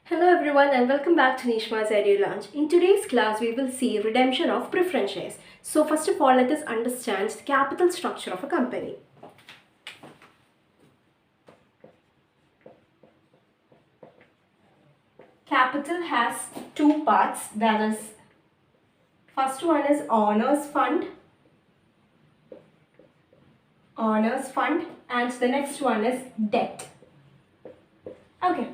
Hello everyone and welcome back to Nishma's Edu Lounge. In today's class, we will see redemption of preference shares. So first of all, let us understand the capital structure of a company. Capital has two parts, that is, first one is owners fund, and the next one is debt. Okay,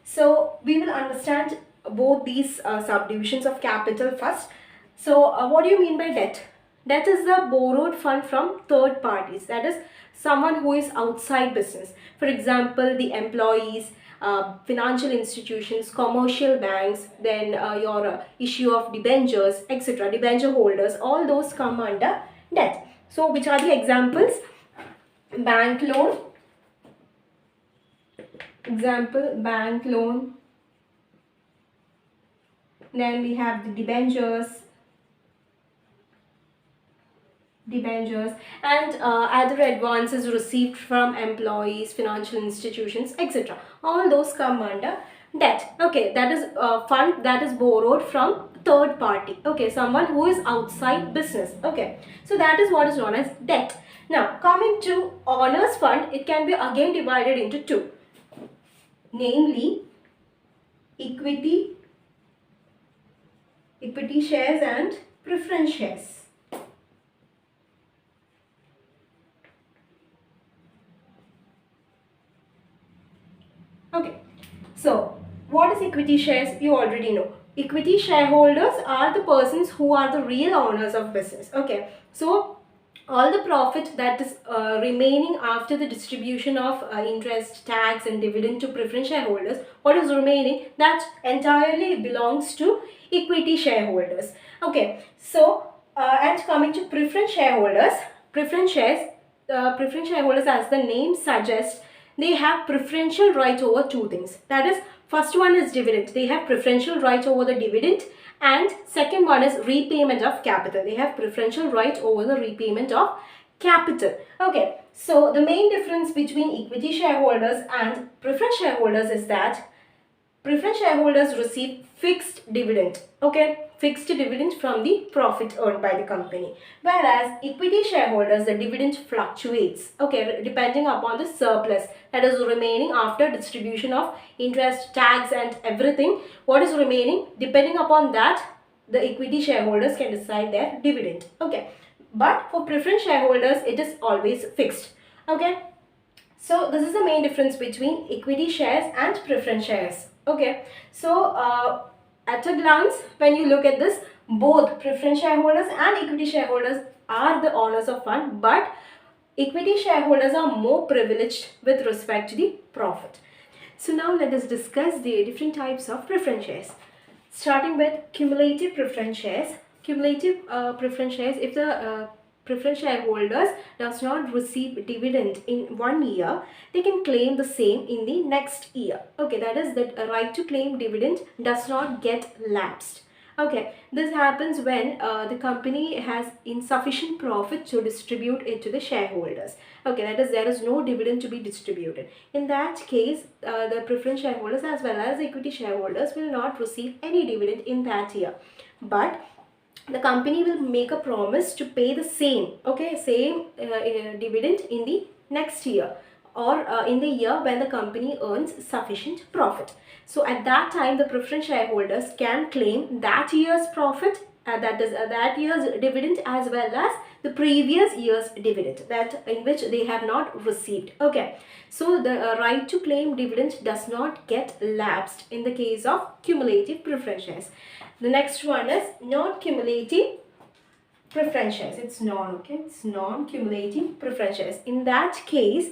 so we will understand both these subdivisions of capital first. So what do you mean by debt? Debt is the borrowed fund from third parties, that is someone who is outside business. For example, the employees, financial institutions, commercial banks, then your issue of debentures, etc. Debenture holders, all those come under debt. So which are the examples? Bank loan. Example, bank loan. Then we have the debentures, and other advances received from employees, financial institutions, etc. All those come under debt. Okay, that is a fund that is borrowed from third party. Okay, someone who is outside business. Okay, so that is what is known as debt. Now, coming to owners fund, it can be again divided into two, namely equity shares and preference shares. Okay, so what is equity shares? You already know. Equity shareholders are the persons who are the real owners of business. Okay, so all the profit that is remaining after the distribution of interest, tax and dividend to preference shareholders, what is remaining, that entirely belongs to equity shareholders. Okay, so and coming to preference shareholders, preference shareholders, as the name suggests, they have preferential right over two things. That is, first one is dividend. They have preferential right over the dividend, and second one is repayment of capital. They have preferential right over the repayment of capital. Okay, so the main difference between equity shareholders and preference shareholders is that preference shareholders receive fixed dividend. Okay, fixed dividend from the profit earned by the company, whereas equity shareholders, the dividend fluctuates, okay, depending upon the surplus that is remaining after distribution of interest, tax and everything. What is remaining, depending upon that, the equity shareholders can decide their dividend. Okay, but for preference shareholders, it is always fixed. Okay, so this is the main difference between equity shares and preference shares. Okay, so at a glance, when you look at this, both preference shareholders and equity shareholders are the owners of fund, but equity shareholders are more privileged with respect to the profit. So now let us discuss the different types of preference shares. Starting with cumulative preference shares. Cumulative preference shares, if the preference shareholders does not receive dividend in 1 year, they can claim the same in the next year. Okay, that is that right to claim dividend does not get lapsed. Okay, this happens when the company has insufficient profit to distribute it to the shareholders. Okay, that is, there is no dividend to be distributed. In that case, the preference shareholders as well as equity shareholders will not receive any dividend in that year. But the company will make a promise to pay the same, okay, same dividend in the next year, or in the year when the company earns sufficient profit. So at that time, the preference shareholders can claim that year's profit, that is that year's dividend, as well as the previous year's dividend that in which they have not received. Okay, so the right to claim dividend does not get lapsed in the case of cumulative preference shares. The next one is non-cumulative preference shares. It's non, okay, it's non-cumulative preference shares. In that case,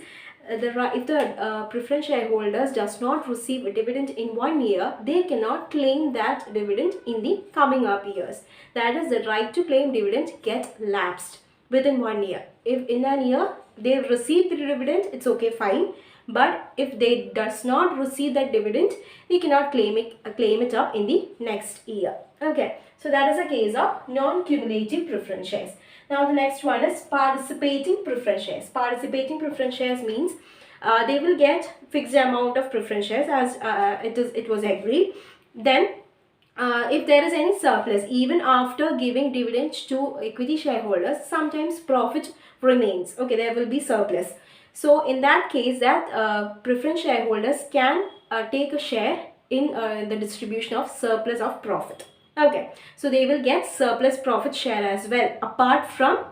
if the preference shareholders does not receive a dividend in 1 year, they cannot claim that dividend in the coming up years. That is, the right to claim dividend get lapsed within 1 year. If in a year they receive the dividend, it's okay, fine. But if they does not receive that dividend, they cannot claim it up in the next year. Okay, so that is a case of non-cumulative preference shares. Now the next one is participating preference shares. Participating preference shares means they will get fixed amount of preference shares as it was agreed. Then if there is any surplus, even after giving dividends to equity shareholders, sometimes profit remains. Okay, there will be surplus. So in that case, that preference shareholders can take a share in the distribution of surplus of profit. Okay, so they will get surplus profit share as well, apart from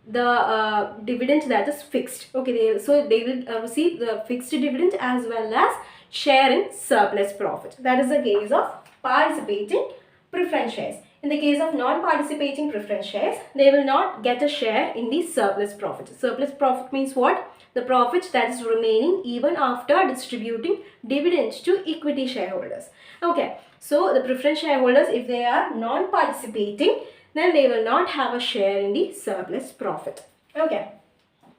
the dividend that is fixed. Okay, so they will receive the fixed dividend as well as share in surplus profit. That is the case of participating preference shares. In the case of non-participating preference shares, they will not get a share in the surplus profit. Surplus profit means what? The profit that is remaining even after distributing dividends to equity shareholders. Okay, so the preference shareholders, if they are non-participating, then they will not have a share in the surplus profit. Okay.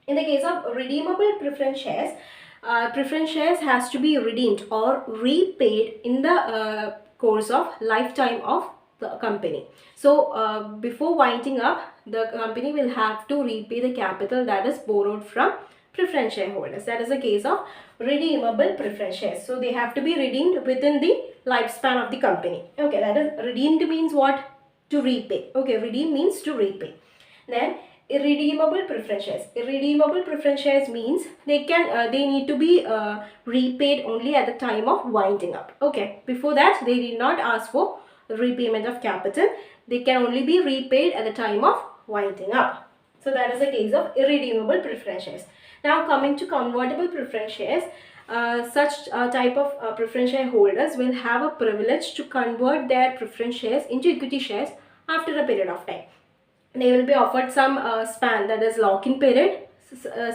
In the case of redeemable preference shares has to be redeemed or repaid in the course of lifetime of the company. So before winding up, the company will have to repay the capital that is borrowed from preference shareholders. That is the case of redeemable preference shares. So they have to be redeemed within the lifespan of the company. Okay, that is redeemed means what? To repay. Okay, redeem means to repay. Then irredeemable preference shares. Irredeemable preference shares means they need to be repaid only at the time of winding up. Okay, before that they did not ask for repayment of capital. They can only be repaid at the time of winding up. So that is the case of irredeemable preference shares. Now coming to convertible preference shares, such type of preference share holders will have a privilege to convert their preference shares into equity shares after a period of time. They will be offered some span, that is lock-in period,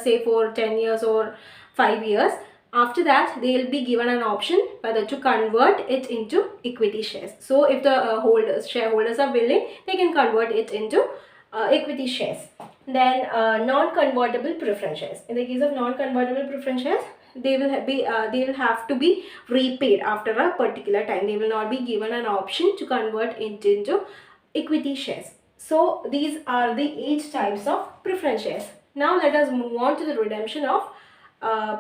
say for 10 years or 5 years. After that, they will be given an option whether to convert it into equity shares. So if the shareholders are willing, they can convert it into equity shares. Then non-convertible preference shares. In the case of non-convertible preference shares, they will have to be repaid after a particular time. They will not be given an option to convert it into equity shares. So these are the 8 types of preference shares. Now let us move on to the redemption of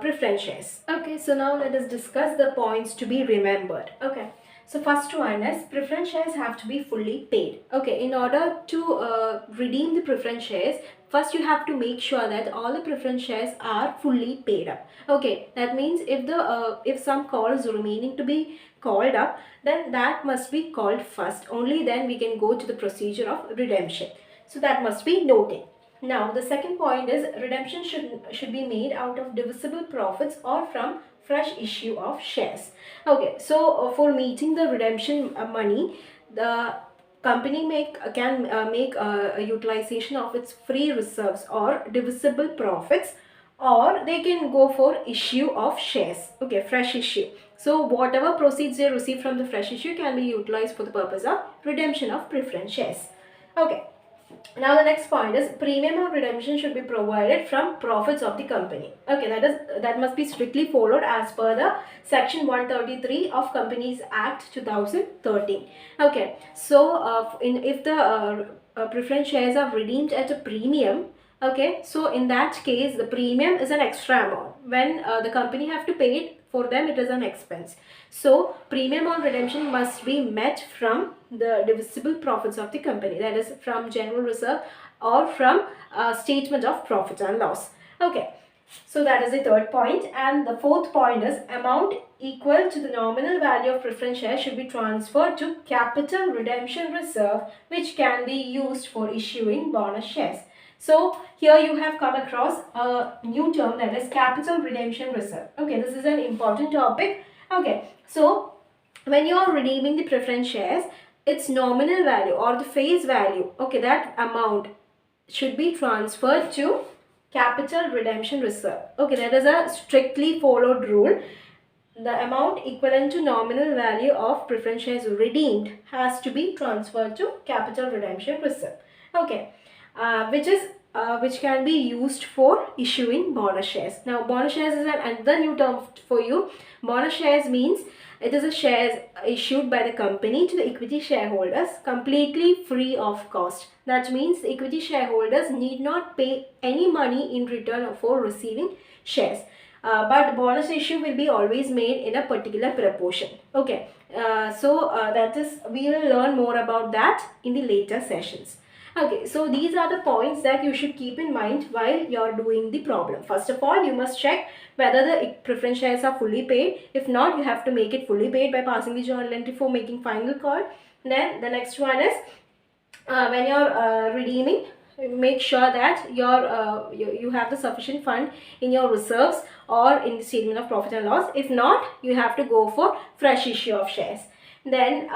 preference shares. Okay, so now let us discuss the points to be remembered. Okay, so first one is preference shares have to be fully paid. Okay, in order to redeem the preference shares, first you have to make sure that all the preference shares are fully paid up. Okay, that means if some call is remaining to be called up, then that must be called first. Only then we can go to the procedure of redemption. So that must be noted. Now the second point is redemption should be made out of divisible profits or from fresh issue of shares. Okay, so for meeting the redemption money, the company can make a utilization of its free reserves or divisible profits, or they can go for issue of shares. Okay, fresh issue. So whatever proceeds they receive from the fresh issue can be utilized for the purpose of redemption of preference shares. Okay. Now the next point is premium of redemption should be provided from profits of the company. Okay, that must be strictly followed as per the section 133 of Companies Act 2013. Okay, so if the preference shares are redeemed at a premium, okay, so in that case the premium is an extra amount. When the company have to pay it, for them it is an expense. So premium on redemption must be met from the divisible profits of the company, that is from general reserve or from statement of profit and loss. Okay, so that is the third point. And the fourth point is amount equal to the nominal value of preference shares should be transferred to capital redemption reserve, which can be used for issuing bonus shares. So here you have come across a new term, that is capital redemption reserve. Okay, this is an important topic. Okay, so when you are redeeming the preference shares, its nominal value or the face value, okay, that amount should be transferred to capital redemption reserve. Okay, that is a strictly followed rule. The amount equivalent to nominal value of preference shares redeemed has to be transferred to capital redemption reserve. Okay, which can be used for issuing bonus shares. Now bonus shares is another new term for you. Bonus shares means it is a shares issued by the company to the equity shareholders completely free of cost. That means the equity shareholders need not pay any money in return for receiving shares. but bonus issue will be always made in a particular proportion. Okay, that is, we will learn more about that in the later sessions. Okay, so these are the points that you should keep in mind while you're doing the problem. First of all, you must check whether the preference shares are fully paid. If not, you have to make it fully paid by passing the journal entry for making final call. Then the next one is, when you're redeeming, make sure that you have the sufficient fund in your reserves or in the statement of profit and loss. If not, you have to go for fresh issue of shares. Then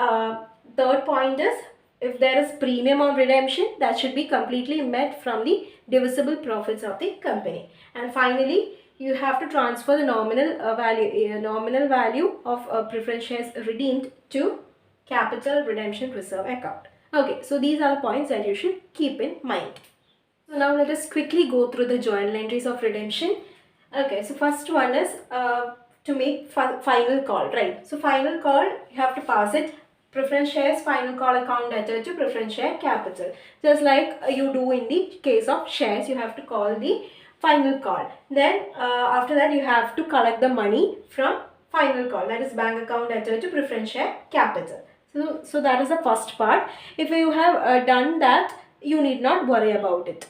third point is, if there is premium on redemption, that should be completely met from the divisible profits of the company. And finally, you have to transfer the nominal value of preference shares redeemed to capital redemption reserve account. Okay, so these are the points that you should keep in mind. So now let us quickly go through the journal entries of redemption. Okay, so first one is to make final call, right? So final call, you have to pass it preference shares final call account debtor to preference share capital. Just like you do in the case of shares, you have to call the final call. Then after that, you have to collect the money from final call, that is bank account debtor to preference share capital. So that is the first part. If you have done that, you need not worry about it.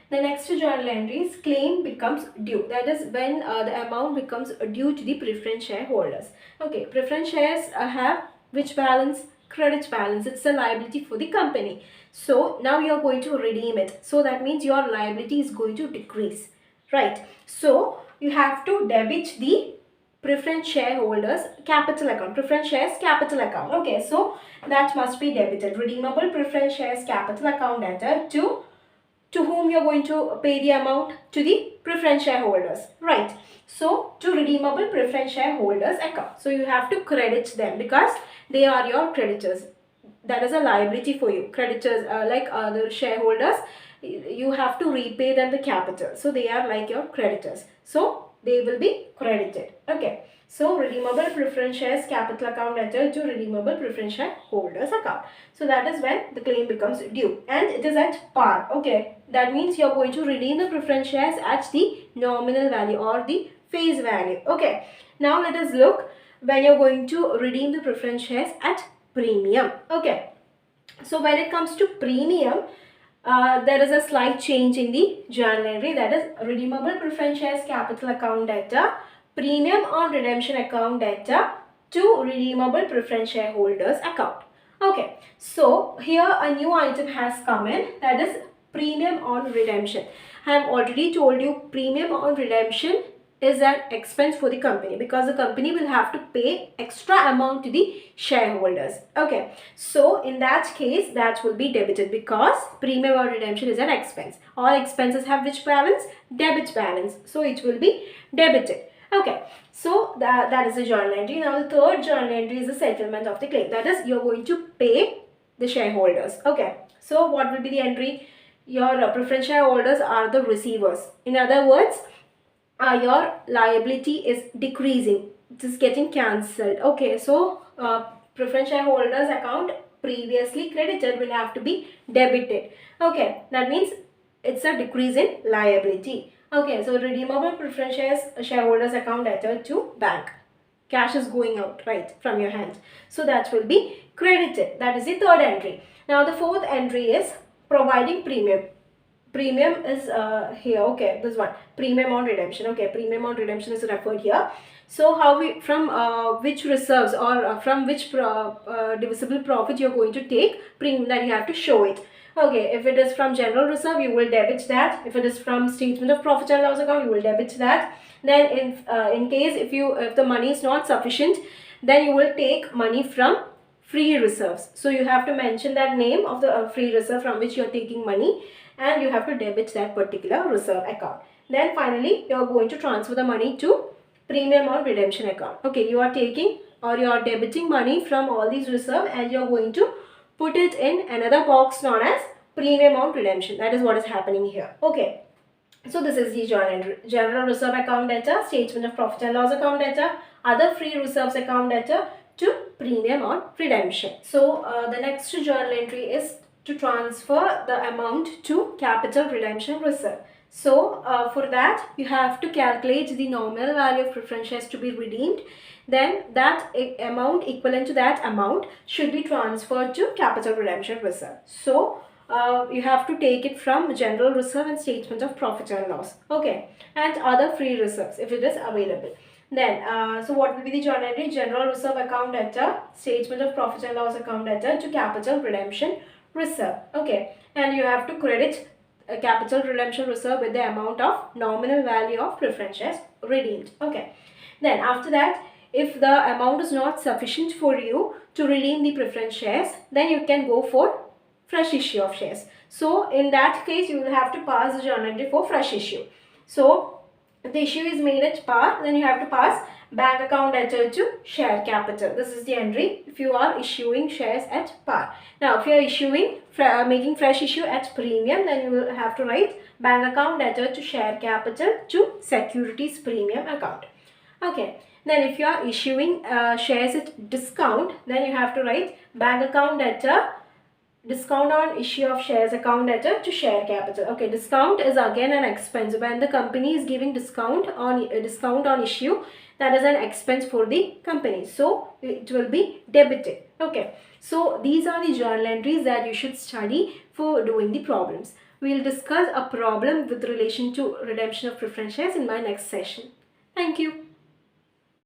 The next journal entry is claim becomes due. That is when the amount becomes due to the preference shareholders. Okay, preference shares have which balance? Credit balance. It's a liability for the company. So now you are going to redeem it. So that means your liability is going to decrease. Right. So you have to debit the preference shareholders capital account. Preference shares capital account. Okay. So that must be debited. Redeemable preference shares capital account debtor to whom you are going to pay the amount? To the preference shareholders, right? So to redeemable preference shareholders account. So you have to credit them because they are your creditors. That is a liability for you. Creditors like the shareholders, you have to repay them the capital. So they are like your creditors. So they will be credited. Okay. So redeemable preference shares capital account debtor to redeemable preference shareholders account. So that is when the claim becomes due and it is at par. Okay. That means you are going to redeem the preference shares at the nominal value or the face value. Okay. Now let us look when you are going to redeem the preference shares at premium. Okay. So when it comes to premium, there is a slight change in the journal entry, that is redeemable preference shares capital account debtor premium on redemption account debtor to redeemable preference shareholders account. Okay, so here a new item has come in, that is premium on redemption. I have already told you premium on redemption is an expense for the company because the company will have to pay extra amount to the shareholders. Okay, so in that case that will be debited because premium on redemption is an expense. All expenses have which balance? Debit balance. So it will be debited. Okay, so that is the journal entry. Now the third journal entry is the settlement of the claim. That is, you're going to pay the shareholders. Okay, so what will be the entry? Your preference shareholders are the receivers. In other words, your liability is decreasing. It is getting cancelled. Okay, so preference shareholders account previously credited will have to be debited. Okay, that means it's a decrease in liability. Okay, so redeemable preference shareholders account debtor to bank. Cash is going out, right, from your hand. So that will be credited. That is the third entry. Now the fourth entry is providing premium. Premium is here. Okay, this one, premium on redemption. Okay, premium on redemption is referred here. So how we, from which reserves or from which divisible profit you're going to take premium, that you have to show it. Okay, if it is from general reserve, you will debit that. If it is from statement of profit and loss account, you will debit that. Then in case if the money is not sufficient, then you will take money from free reserves. So you have to mention that name of the free reserve from which you are taking money and you have to debit that particular reserve account. Then finally, you are going to transfer the money to premium on redemption account. Okay, you are taking or you are debiting money from all these reserve and you are going to put it in another box known as premium on redemption. That is what is happening here. Okay. So this is the general reserve account debtor, statement of profit and loss account debtor, other free reserves account debtor to premium on redemption. So the next journal entry is to transfer the amount to capital redemption reserve. So for that you have to calculate the nominal value of preference shares to be redeemed. Then that amount equivalent to that amount should be transferred to capital redemption reserve. So you have to take it from general reserve and statement of profit and loss. Okay, and other free reserves if it is available. Then, so what will be the journal entry? General reserve account debtor, statement of profit and loss account debtor to capital redemption reserve. Okay, and you have to credit a capital redemption reserve with the amount of nominal value of preference shares redeemed. Okay, then after that, if the amount is not sufficient for you to redeem the preference shares, then you can go for fresh issue of shares. So in that case, you will have to pass the journal entry for fresh issue. So if the issue is made at par, then you have to pass bank account debtor to share capital. This is the entry if you are issuing shares at par. Now, if you are issuing, making fresh issue at premium, then you will have to write bank account debtor to share capital to securities premium account. Okay. Then if you are issuing shares at discount, then you have to write bank account debtor discount on issue of shares account debtor to share capital. Okay, discount is again an expense. When the company is giving discount on issue, that is an expense for the company. So it will be debited. Okay, so these are the journal entries that you should study for doing the problems. We will discuss a problem with relation to redemption of preference shares in my next session. Thank you.